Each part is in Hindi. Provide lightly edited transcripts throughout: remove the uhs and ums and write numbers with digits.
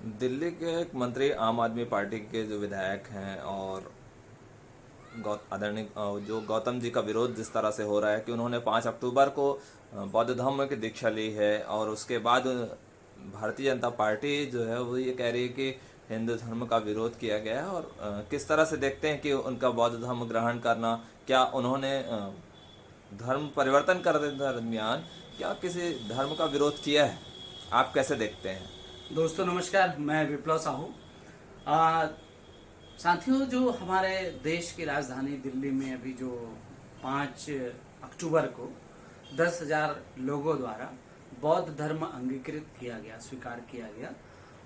दिल्ली के एक मंत्री आम आदमी पार्टी के जो विधायक हैं और आदरणीय जो गौतम जी का विरोध जिस तरह से हो रहा है कि उन्होंने 5 अक्टूबर को बौद्ध धर्म की दीक्षा ली है और उसके बाद भारतीय जनता पार्टी जो है वो ये कह रही है कि हिंदू धर्म का विरोध किया गया है। और किस तरह से देखते हैं कि उनका बौद्ध धर्म ग्रहण करना, क्या उन्होंने धर्म परिवर्तन करने के दरमियान क्या किसी धर्म का विरोध किया है? आप कैसे देखते हैं? दोस्तों नमस्कार, मैं विप्लव साहू। साथियों, जो हमारे देश की राजधानी दिल्ली में अभी जो 5 अक्टूबर को 10,000 लोगों द्वारा बौद्ध धर्म अंगीकृत किया गया, स्वीकार किया गया,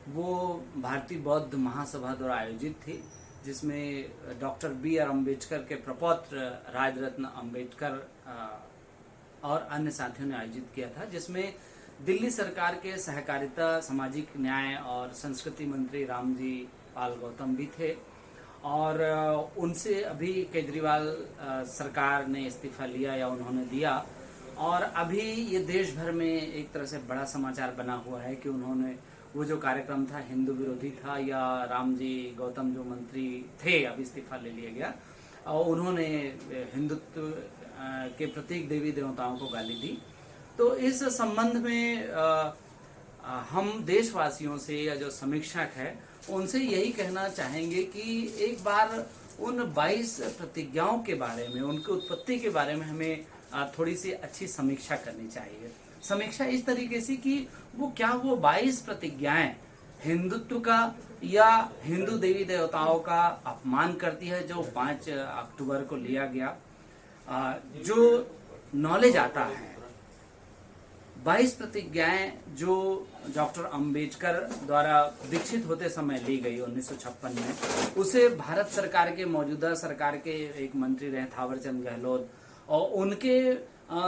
वो भारतीय बौद्ध महासभा द्वारा आयोजित थी, जिसमें डॉक्टर B.R. अम्बेडकर के प्रपौत्र राजरत्न अम्बेडकर और अन्य साथियों ने आयोजित किया था, जिसमें दिल्ली सरकार के सहकारिता, सामाजिक न्याय और संस्कृति मंत्री रामजी पाल गौतम भी थे। और उनसे अभी केजरीवाल सरकार ने इस्तीफा लिया या उन्होंने दिया, और अभी ये देश भर में एक तरह से बड़ा समाचार बना हुआ है कि उन्होंने वो जो कार्यक्रम था हिंदू विरोधी था, या रामजी गौतम जो मंत्री थे अब इस्तीफा ले लिया गया, और उन्होंने हिंदुत्व के प्रतीक देवी देवताओं को गाली दी। तो इस संबंध में हम देशवासियों से या जो समीक्षक है उनसे यही कहना चाहेंगे कि एक बार उन 22 प्रतिज्ञाओं के बारे में, उनकी उत्पत्ति के बारे में हमें थोड़ी सी अच्छी समीक्षा करनी चाहिए। समीक्षा इस तरीके से कि वो 22 प्रतिज्ञाएं हिंदुत्व का या हिंदू देवी देवताओं का अपमान करती है, जो 5 अक्टूबर को लिया गया। जो नॉलेज आता है, 22 प्रतिज्ञाएं जो डॉक्टर अंबेडकर द्वारा दीक्षित होते समय ली गई 1956 में, उसे भारत सरकार के मौजूदा सरकार के एक मंत्री रहे थावरचंद गहलोत, और उनके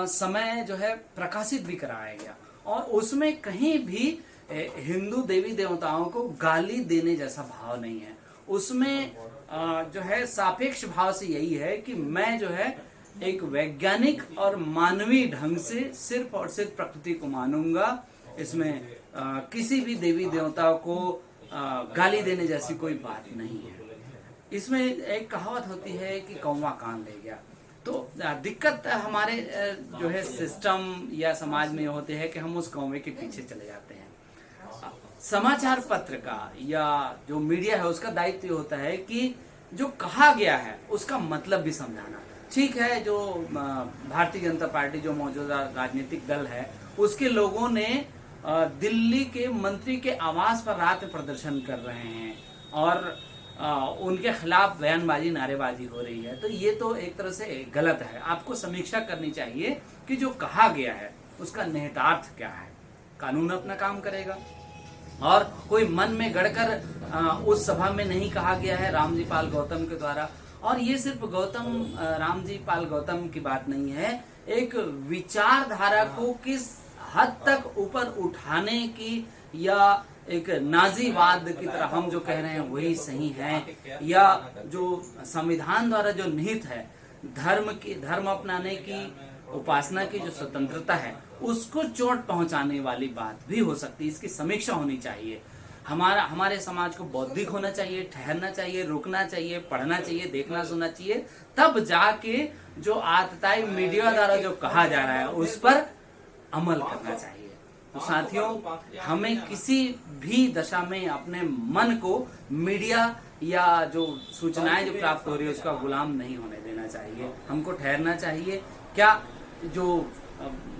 समय जो है प्रकाशित भी कराया गया, और उसमें कहीं भी हिंदू देवी देवताओं को गाली देने जैसा भाव नहीं है। उसमें जो है सापेक्ष भाव से यही है कि मैं जो है एक वैज्ञानिक और मानवीय ढंग से सिर्फ और सिर्फ प्रकृति को मानूंगा। इसमें किसी भी देवी देवताओं को गाली देने जैसी कोई बात नहीं है। इसमें एक कहावत होती है कि कौवा कान ले गया। तो दिक्कत हमारे जो है सिस्टम या समाज में होती है कि हम उस कौवे के पीछे चले जाते हैं। समाचार पत्र का या जो मीडिया है उसका दायित्व होता है कि जो कहा गया है उसका मतलब भी समझाना। ठीक है, जो भारतीय जनता पार्टी जो मौजूदा राजनीतिक दल है उसके लोगों ने दिल्ली के मंत्री के आवास पर रात में प्रदर्शन कर रहे हैं और उनके खिलाफ बयानबाजी, नारेबाजी हो रही है, तो ये तो एक तरह से गलत है। आपको समीक्षा करनी चाहिए कि जो कहा गया है उसका निहितार्थ क्या है। कानून अपना काम करेगा, और कोई मन में गढ़कर उस सभा में नहीं कहा गया है रामजी पाल गौतम के द्वारा। और ये सिर्फ रामजी पाल गौतम की बात नहीं है, एक विचारधारा को किस हद तक ऊपर उठाने की, या एक नाजीवाद की तरह हम जो कह रहे हैं वही सही है, या जो संविधान द्वारा जो निहित है धर्म अपनाने की, उपासना की जो स्वतंत्रता है, उसको चोट पहुंचाने वाली बात भी हो सकती है। इसकी समीक्षा होनी चाहिए। हमारे समाज को बौद्धिक होना चाहिए, ठहरना चाहिए, रुकना चाहिए, पढ़ना चाहिए, देखना सुनना चाहिए, तब जाके जो आतताई मीडिया द्वारा जो कहा जा रहा है उस पर अमल करना चाहिए। तो साथियों, हमें किसी भी दशा में अपने मन को मीडिया या जो सूचनाएं जो प्राप्त हो रही है उसका गुलाम नहीं होने देना चाहिए। हमको ठहरना चाहिए। क्या जो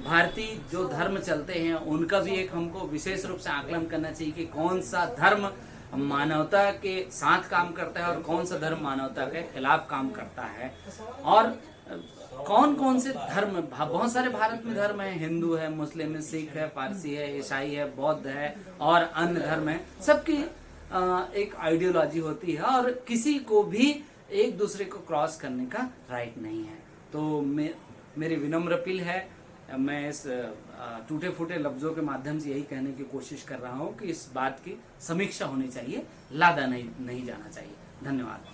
भारतीय जो धर्म चलते हैं उनका भी एक हमको विशेष रूप से आकलन करना चाहिए कि कौन सा धर्म मानवता के साथ काम करता है और कौन सा धर्म मानवता के खिलाफ काम करता है, और कौन कौन से धर्म, बहुत सारे भारत में धर्म है, हिंदू है, मुस्लिम है, सिख है, पारसी है, ईसाई है, बौद्ध है और अन्य धर्म है। सबकी एक आइडियोलॉजी होती है और किसी को भी एक दूसरे को क्रॉस करने का राइट नहीं है। तो मेरी विनम्र अपील है, मैं इस टूटे फूटे लफ्जों के माध्यम से यही कहने की कोशिश कर रहा हूँ कि इस बात की समीक्षा होनी चाहिए, लादा नहीं जाना चाहिए। धन्यवाद।